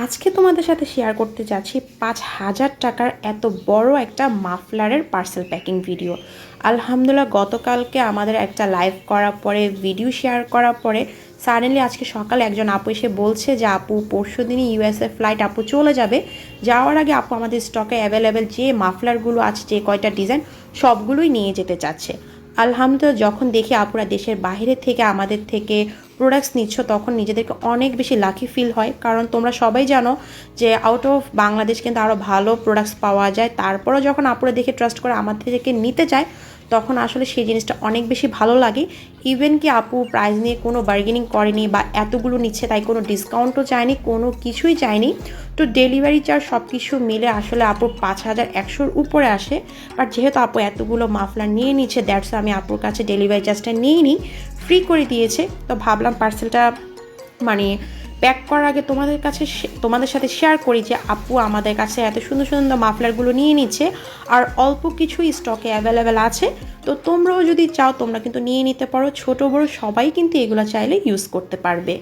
আজকে তোমাদের সাথে শেয়ার করতে যাচ্ছি ৫,০০০ টাকার এত বড় একটা মাফলারের পার্সেল প্যাকিং ভিডিও। আলহামদুলিল্লাহ গতকালকে আমাদের একটা লাইভ করার পরে ভিডিও শেয়ার করার পরে সাডেনলি আজকে সকালে একজন আপু এসে বলছে যে আপু পরশুদিনই ইউএসএ ফ্লাইট আপু চলে যাবে, যাওয়ার আগে আপু আমাদের স্টকে অ্যাভেলেবেল যে মাফলারগুলো আছে, যে কয়টা ডিজাইন সবগুলোই নিয়ে যেতে চাচ্ছে। আলহামদুলিল্লাহ যখন দেখি আপুরা দেশের বাইরে থেকে আমাদের থেকে প্রোডাক্টস নিচ্ছ তখন নিজেদেরকে অনেক বেশি লাকি ফিল হয়, কারণ তোমরা সবাই জানো যে আউট অফ বাংলাদেশ কিন্তু আরও ভালো প্রোডাক্টস পাওয়া যায়। তারপরেও যখন আপুরা দেখে ট্রাস্ট করে আমাদের থেকে নিতে চায় তখন আসলে সেই জিনিসটা অনেক বেশি ভালো লাগে। ইভেন কি আপু প্রাইস নিয়ে কোনো বার্গেনিং করেনি বা এতগুলো নিচ্ছে তাই কোনো ডিসকাউন্টও চায়নি, কোনো কিছুই চায়নি। তো ডেলিভারি চার্জ সব কিছু মিলে আসলে আপু ৫,১০০-র উপরে আসে। বাট যেহেতু আপু এতগুলো মাফলার নিয়ে নিচ্ছে, দ্যাটস আমি আপুর কাছে ডেলিভারি চার্জটা নিয়ে নিই, ফ্রি করে দিয়েছে। তো ভাবলাম পার্সেলটা মানে প্যাক করার আগে তোমাদের সাথে শেয়ার করি যে আপু আমাদের কাছে এত সুন্দর সুন্দর মাফলারগুলো নিয়ে নিচ্ছে আর অল্প কিছুই স্টকে অ্যাভেলেবেল আছে। তো তোমরাও যদি চাও তোমরা কিন্তু নিয়ে নিতে পারো, ছোট বড় সবাই কিন্তু এগুলো চাইলে ইউজ করতে পারবে।